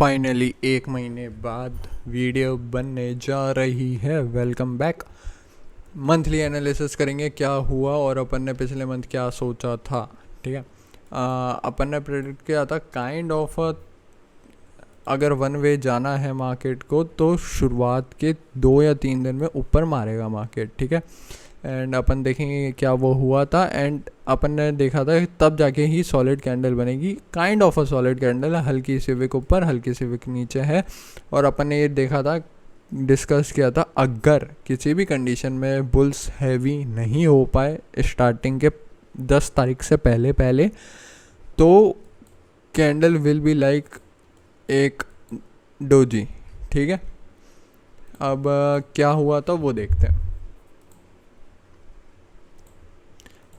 Finally 1 महीने बाद video बनने जा रही है। Welcome back. मंथली एनालिसिस करेंगे क्या हुआ और अपन ने पिछले मंथ क्या सोचा था। ठीक है, अपन ने प्रेडिक्ट किया था काइंड ऑफ अगर वन वे जाना है मार्केट को तो शुरुआत के 2 या 3 दिन में ऊपर मारेगा मार्केट। ठीक है, एंड अपन देखेंगे क्या वो हुआ था। एंड अपन ने देखा था तब जाके ही सॉलिड कैंडल बनेगी, kind of a solid candle, हल्की सी विक ऊपर हल्की सी विक नीचे है। और अपन ने ये देखा था, डिस्कस किया था, अगर किसी भी कंडीशन में बुल्स हैवी नहीं हो पाए स्टार्टिंग के 10 तारीख से पहले पहले तो कैंडल विल बी लाइक एक डोजी। ठीक है, अब क्या हुआ था वो देखते हैं।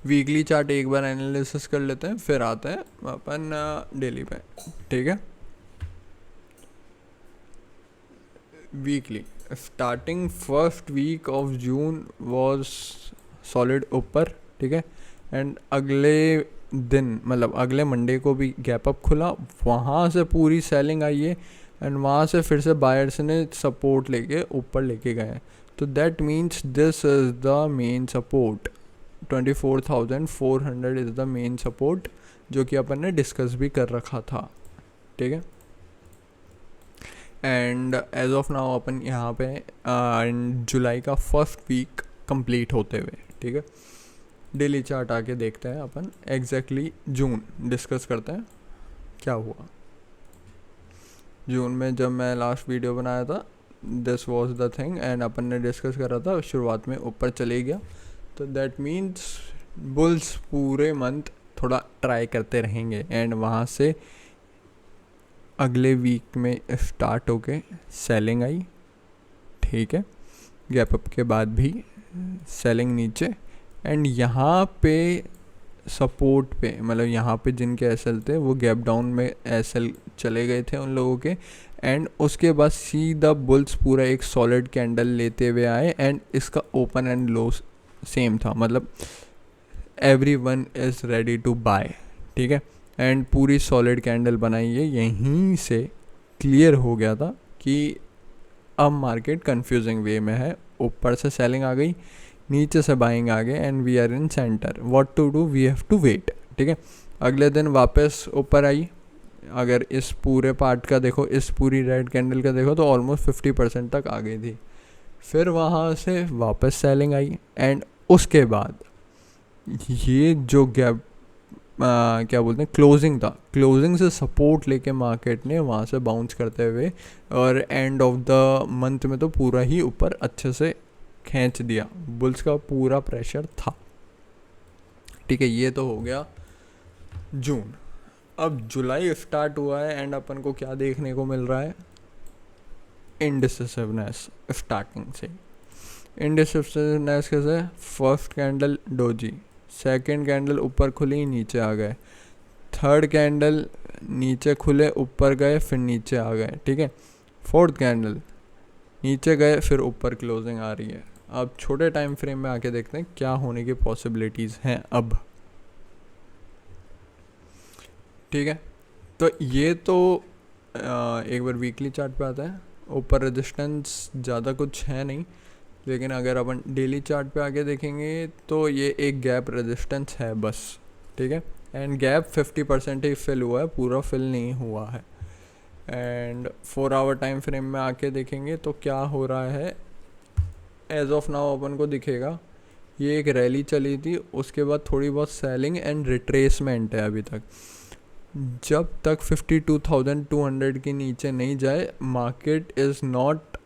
वीकली चार्ट एक बार एनालिसिस कर लेते हैं, फिर आते हैं अपन डेली पे। ठीक है, weekly starting first week of June was solid ऊपर। ठीक है, एंड अगले दिन मतलब अगले मंडे को भी गैप अप खुला, वहाँ से पूरी सेलिंग आई है एंड वहाँ से फिर से बायर्स ने सपोर्ट लेके ऊपर लेके गए। तो that means this is the main support. 24,400 is the main support, जो कि अपन ने डिस्कस भी कर रखा था। ठीक है, एंड एज ऑफ नाउ अपन यहाँ पे जुलाई का फर्स्ट वीक कंप्लीट होते हुए। ठीक है, डेली चार्ट आके देखते हैं अपन, एग्जैक्टली जून डिस्कस करते हैं क्या हुआ। जून में जब मैं लास्ट वीडियो बनाया था, this was the thing, and अपन ने डिस्कस करा था शुरुआत में ऊपर चले गया। तो दैट मीन्स बुल्स पूरे मंथ थोड़ा ट्राई करते रहेंगे एंड वहाँ से अगले वीक में स्टार्ट होके सेलिंग आई। ठीक है, गैप अप के बाद भी सेलिंग नीचे, एंड यहाँ पे सपोर्ट पे मतलब यहाँ पे जिनके एसएल थे वो गैप डाउन में एसएल चले गए थे उन लोगों के। एंड उसके बाद सीधा बुल्स पूरा एक सॉलिड कैंडल लेते हुए आए एंड इसका ओपन एंड लो सेम था, मतलब every one is ready to buy. ठीक है, एंड पूरी सॉलिड कैंडल बनाई है। यहीं से क्लियर हो गया था कि अब मार्केट कंफ्यूजिंग वे में है। ऊपर से सेलिंग आ गई, नीचे से बाइंग आ गए, and we are in centre. What to do, we have to wait. ठीक है, अगले दिन वापस ऊपर आई। अगर इस पूरे पार्ट का देखो, इस पूरी रेड कैंडल का देखो, तो ऑलमोस्ट 50% तक आ गई थी। फिर वहाँ से वापस सेलिंग आई एंड उसके बाद ये जो गैप क्या बोलते हैं क्लोजिंग था, क्लोजिंग से सपोर्ट लेके मार्केट ने वहाँ से बाउंस करते हुए और एंड ऑफ द मंथ में तो पूरा ही ऊपर अच्छे से खींच दिया। बुल्स का पूरा प्रेशर था। ठीक है, ये तो हो गया जून। अब जुलाई स्टार्ट हुआ है एंड अपन को क्या देखने को मिल रहा है, इंडिसिसिवनेस स्टार्टिंग से। इंडिसिसिवनेस कैसे, first candle doji, second candle ऊपर खुली नीचे आ गए, थर्ड कैंडल नीचे खुले ऊपर गए फिर नीचे आ गए। ठीक है, फोर्थ कैंडल नीचे गए फिर ऊपर क्लोजिंग आ रही है। अब छोटे टाइम फ्रेम में आके देखते हैं क्या होने की पॉसिबिलिटीज़ हैं अब। ठीक है, तो ये तो एक बार वीकली चार्ट पे आता है। ऊपर रेजिस्टेंस ज़्यादा कुछ है नहीं, लेकिन अगर अपन डेली चार्ट पे आके देखेंगे तो ये एक गैप रेजिस्टेंस है बस। ठीक है, एंड गैप 50% ही फिल हुआ है, पूरा फिल नहीं हुआ है। एंड 4 आवर टाइम फ्रेम में आके देखेंगे तो क्या हो रहा है, एज ऑफ नाउ अपन को दिखेगा ये एक रैली चली थी, उसके बाद थोड़ी बहुत सेलिंग एंड रिट्रेसमेंट है अभी तक। जब तक 52,200 के नीचे नहीं जाए मार्केट इज़ नॉट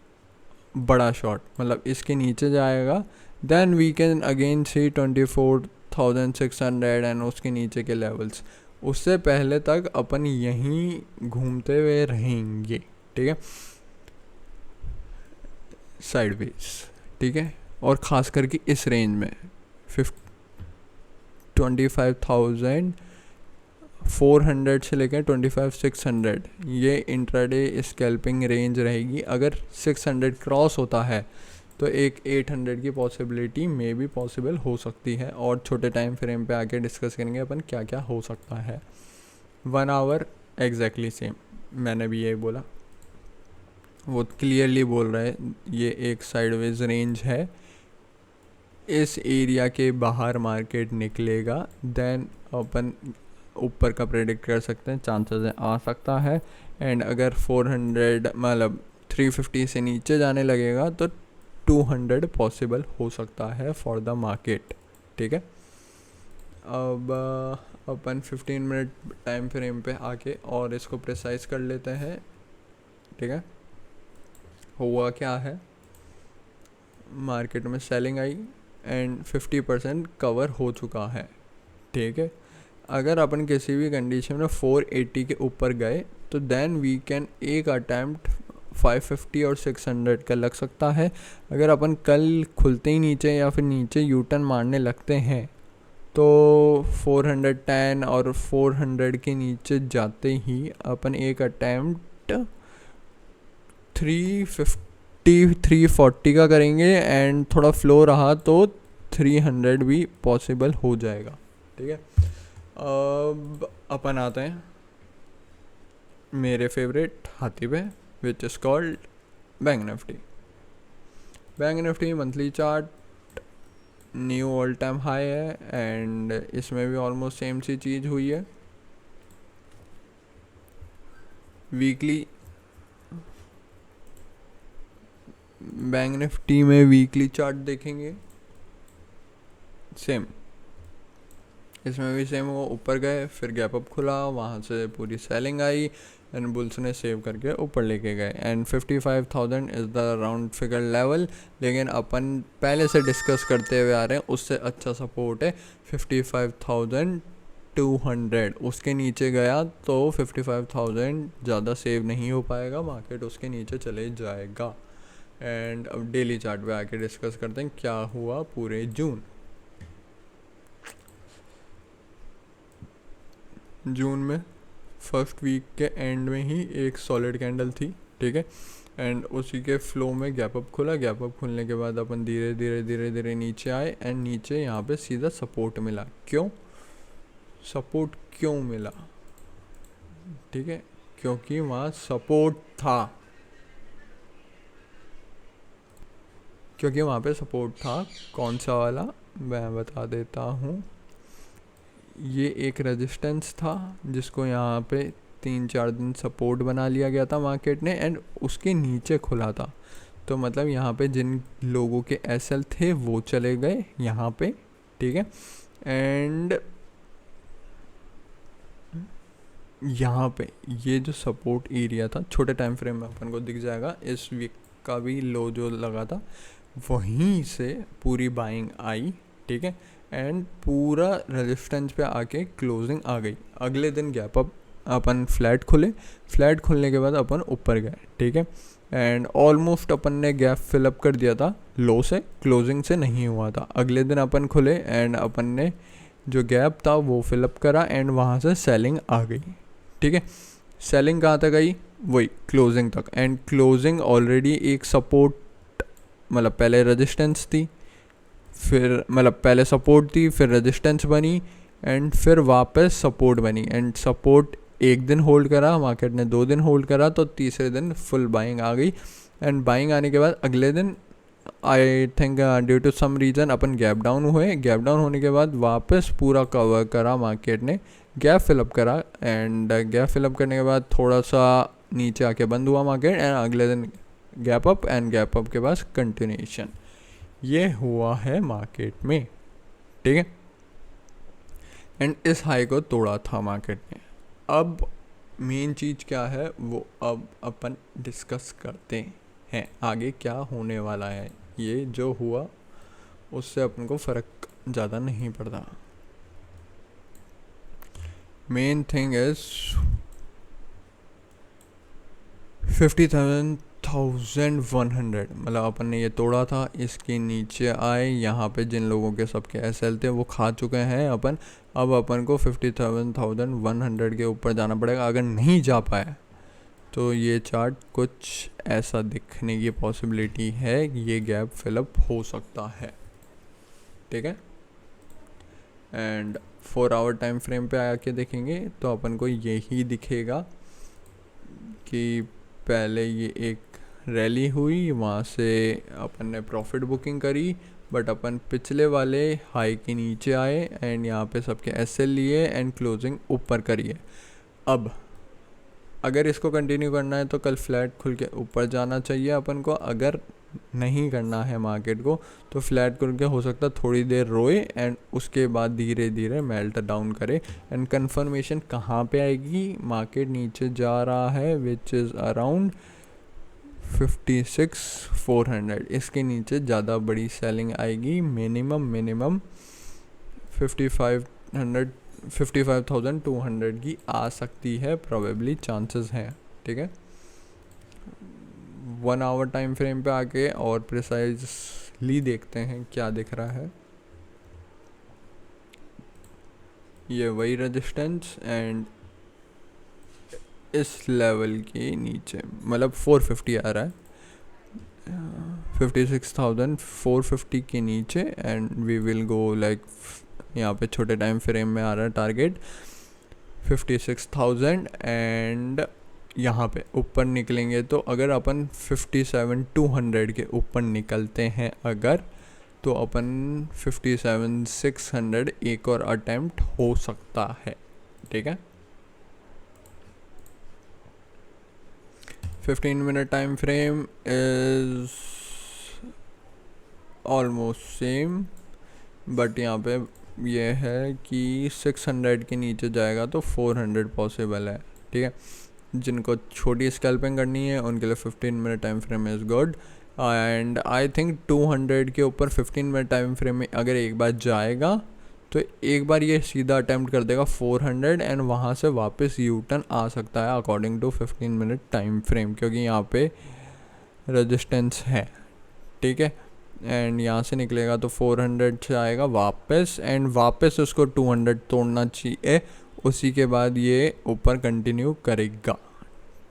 बड़ा शॉट, मतलब इसके नीचे जाएगा then we can again see 24,600 and उसके नीचे के लेवल्स। उससे पहले तक अपन यहीं घूमते हुए रहेंगे। ठीक है, साइडवेज। ठीक है, और ख़ास करके इस रेंज में 25,400 से लेकर 25,600 ये इंट्राडे स्कैल्पिंग रेंज रहेगी। अगर 600 क्रॉस होता है तो एक 800 की पॉसिबिलिटी मे भी पॉसिबल हो सकती है। और छोटे टाइम फ्रेम पे आके डिस्कस करेंगे अपन क्या क्या हो सकता है। 1 आवर एग्जैक्टली सेम। मैंने भी यही बोला, वो क्लियरली बोल रहा है ये एक साइडवेज रेंज है, इस एरिया के बाहर मार्केट निकलेगा देन अपन ऊपर का प्रेडिक्ट कर सकते हैं, चांसेस आ सकता है। एंड अगर 400 मतलब 350 से नीचे जाने लगेगा तो 200 पॉसिबल हो सकता है फॉर द मार्केट। ठीक है, अब अपन 15 मिनट टाइम फ्रेम पे आके और इसको प्रिसाइज कर लेते हैं। ठीक है, हुआ क्या है, मार्केट में सेलिंग आई एंड 50% कवर हो चुका है। ठीक है, अगर अपन किसी भी कंडीशन में 480 के ऊपर गए तो देन वी कैन एक अटैम्प्ट 550 और 600 का लग सकता है। अगर अपन कल खुलते ही नीचे या फिर नीचे यूटर्न मारने लगते हैं तो 410 और 400 के नीचे जाते ही अपन एक अटैम्प्ट 350 340 का करेंगे एंड थोड़ा फ्लो रहा तो 300 भी पॉसिबल हो जाएगा। ठीक है, अब अपन आते हैं मेरे फेवरेट हाथी पे which is called bank Nifty. Bank Nifty monthly chart knew all time high है एंड इसमें भी ऑलमोस्ट सेम सी चीज़ हुई है। वीकली बैंक निफ्टी में वीकली चार्ट देखेंगे सेम, इसमें भी सेम, वो ऊपर गए फिर गैप अप खुला, वहाँ से पूरी सेलिंग आई एंड बुल्स ने सेव करके ऊपर लेके गए and 55,000 is the round figure level. लेकिन अपन पहले से डिस्कस करते हुए आ रहे हैं उससे अच्छा सपोर्ट है 55,200, उसके नीचे गया तो 55,000 ज़्यादा सेव नहीं हो पाएगा, मार्केट उसके नीचे चले जाएगा। एंड अब डेली चार्ट पे आके डिस्कस करते हैं क्या हुआ पूरे जून में। फर्स्ट वीक के एंड में ही एक सॉलिड कैंडल थी। ठीक है, एंड उसी के फ्लो में गैप अप खुला, गैप अप खुलने के बाद अपन धीरे धीरे नीचे आए एंड नीचे यहाँ पे सीधा सपोर्ट मिला। क्यों सपोर्ट क्यों मिला? ठीक है, क्योंकि वहाँ सपोर्ट था, क्योंकि वहाँ पे सपोर्ट था। कौन सा वाला मैं बता देता हूँ, ये एक रेजिस्टेंस था जिसको यहाँ पे 3-4 दिन सपोर्ट बना लिया गया था मार्केट ने एंड उसके नीचे खुला था। तो मतलब यहाँ पे जिन लोगों के एसएल थे वो चले गए यहाँ पे। ठीक है, एंड यहाँ पे ये जो सपोर्ट एरिया था छोटे टाइम फ्रेम में अपन को दिख जाएगा, इस वीक का भी लो जो लगा था वहीं से पूरी बाइंग आई। ठीक है, एंड पूरा रेजिस्टेंस पे आके क्लोजिंग आ गई। अगले दिन गैप अप अपन फ्लैट खुलने के बाद अपन ऊपर गए। ठीक है, एंड ऑलमोस्ट अपन ने गैप फिलअप कर दिया था, लो से क्लोजिंग से नहीं हुआ था। अगले दिन अपन खुले एंड अपन ने जो गैप था वो फिलअप करा एंड वहाँ से सेलिंग आ गई। ठीक है, सेलिंग कहाँ तक आई? वही क्लोजिंग तक। एंड क्लोजिंग ऑलरेडी एक सपोर्ट, मतलब पहले रेजिस्टेंस थी, फिर मतलब पहले सपोर्ट थी, फिर रेजिस्टेंस बनी एंड फिर वापस सपोर्ट बनी एंड सपोर्ट एक दिन होल्ड करा, मार्केट ने 2 दिन होल्ड करा, तो तीसरे दिन फुल बाइंग आ गई। एंड बाइंग आने के बाद अगले दिन I think due to some reason अपन गैप डाउन हुए। गैप डाउन होने के बाद वापस पूरा कवर करा मार्केट ने, गैप फिलअप करा एंड गैप फिलअप करने के बाद थोड़ा सा नीचे आके बंद हुआ मार्केट एंड अगले दिन gap up and gap up के पास कंटिन्यूएशन। ये हुआ है मार्केट में। ठीक है, एंड इस हाई को तोड़ा था मार्केट ने। अब मेन चीज़ क्या है वो अब अपन डिस्कस करते हैं, आगे क्या होने वाला है। ये जो हुआ उससे अपन को फ़र्क ज़्यादा नहीं पड़ता। मेन थिंग इज 50,100, मतलब अपन ने ये तोड़ा था, इसके नीचे आए, यहाँ पे जिन लोगों के सबके एसएल थे वो खा चुके हैं अपन। अब अपन को 57,100 के ऊपर जाना पड़ेगा। अगर नहीं जा पाया तो ये चार्ट कुछ ऐसा दिखने की पॉसिबिलिटी है, ये गैप फिलअप हो सकता है। ठीक है, एंड 4 आवर टाइम फ्रेम पे आके देखेंगे तो अपन को यही दिखेगा। कि पहले ये एक रैली हुई, वहाँ से अपन ने प्रॉफिट बुकिंग करी, बट अपन पिछले वाले हाई के नीचे आए एंड यहाँ पे सबके एसएल लिए एंड क्लोजिंग ऊपर करी है। अब अगर इसको कंटिन्यू करना है तो कल फ्लैट खुल के ऊपर जाना चाहिए अपन को। अगर नहीं करना है मार्केट को तो फ्लैट खुल के हो सकता है थोड़ी देर रोए एंड उसके बाद धीरे धीरे मेल्ट डाउन करे। एंड कंफर्मेशन कहाँ पे आएगी? मार्केट नीचे जा रहा है विच इज़ अराउंड 56,400। इसके नीचे ज़्यादा बड़ी सेलिंग आएगी। मिनिमम 55,200 की आ सकती है, प्रोबेबली चांसेस हैं। ठीक है, 1 आवर टाइम फ्रेम पे आके और प्रिसाइजली देखते हैं क्या दिख रहा है। ये वही रेजिस्टेंस एंड इस लेवल के नीचे मतलब 450 आ रहा है, 56,450 के नीचे and we will go like, यहाँ पे छोटे टाइम फ्रेम में आ रहा है टारगेट 56,000 एंड यहाँ पे ऊपर निकलेंगे तो अगर अपन 57,200 के ऊपर निकलते हैं अगर, तो अपन 57,600 एक और अटेम्प्ट हो सकता है। ठीक है, 15 minute time frame is almost same, but यहाँ पे ये है कि 600 के नीचे जाएगा तो 400 पॉसिबल है। ठीक है, जिनको छोटी स्कैल्पिंग करनी है उनके लिए 15 minute time frame is good. And I think 200 के ऊपर 15 मिनट टाइम फ्रेम में अगर एक बार जाएगा तो एक बार ये सीधा अटैम्प्ट कर देगा 400 एंड वहाँ से वापस यू टर्न आ सकता है according to 15 minute time frame, क्योंकि यहाँ पे रेजिस्टेंस है। ठीक है, एंड यहाँ से निकलेगा तो 400 से आएगा वापस एंड वापस उसको 200 तोड़ना चाहिए, उसी के बाद ये ऊपर कंटिन्यू करेगा।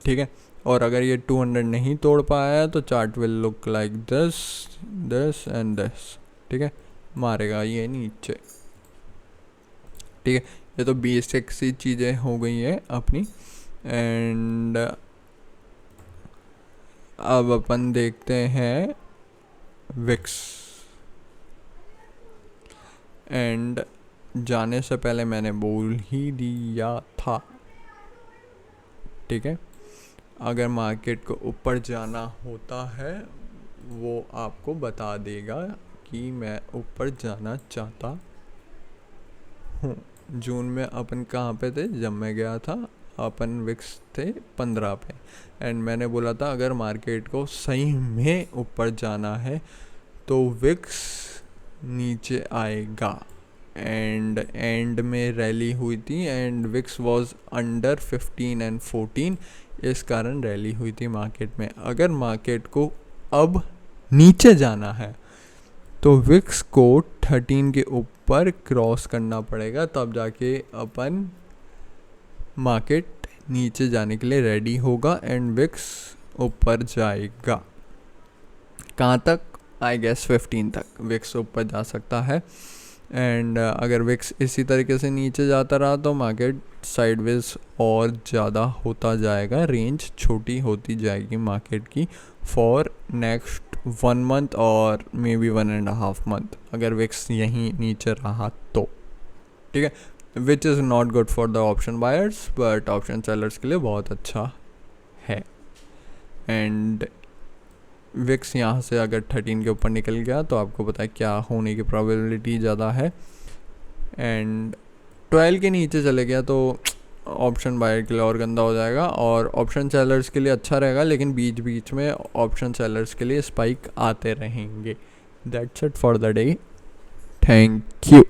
ठीक है, और अगर ये 200 नहीं तोड़ पाया तो chart will look like this and this. ठीक है, मारेगा ये नीचे। ठीक है, ये तो बेसिक सी चीज़ें हो गई हैं अपनी। एंड अब अपन देखते हैं विक्स। एंड जाने से पहले मैंने बोल ही दिया था, ठीक है, अगर मार्केट को ऊपर जाना होता है वो आपको बता देगा कि मैं ऊपर जाना चाहता हूँ। जून में अपन कहाँ पे थे जब मैं गया था? अपन विक्स थे 15 पे एंड मैंने बोला था अगर मार्केट को सही में ऊपर जाना है तो विक्स नीचे आएगा। एंड में रैली हुई थी and VIX was under 15 and 14, इस कारण रैली हुई थी मार्केट में। अगर मार्केट को अब नीचे जाना है तो विक्स को 13 के ऊपर क्रॉस करना पड़ेगा, तब जाके अपन मार्केट नीचे जाने के लिए रेडी होगा एंड विक्स ऊपर जाएगा। कहाँ तक? आई गेस 15 तक विक्स ऊपर जा सकता है। एंड अगर विक्स इसी तरीके से नीचे जाता रहा तो मार्केट साइडवेज और ज़्यादा होता जाएगा, रेंज छोटी होती जाएगी मार्केट की फॉर नेक्स्ट 1 मंथ और मे बी 1.5 मंथ अगर विक्स यहीं नीचे रहा तो। ठीक है, which is not good for the option buyers but option sellers के लिए बहुत अच्छा है। एंड विक्स यहाँ से अगर 13 के ऊपर निकल गया तो आपको पता है क्या होने की प्रोबेबिलिटी ज़्यादा है। एंड 12 के नीचे चले गया तो ऑप्शन बायर के लिए और गंदा हो जाएगा और ऑप्शन सेलर्स के लिए अच्छा रहेगा, लेकिन बीच बीच में ऑप्शन सेलर्स के लिए स्पाइक आते रहेंगे। That's it for the day, thank you.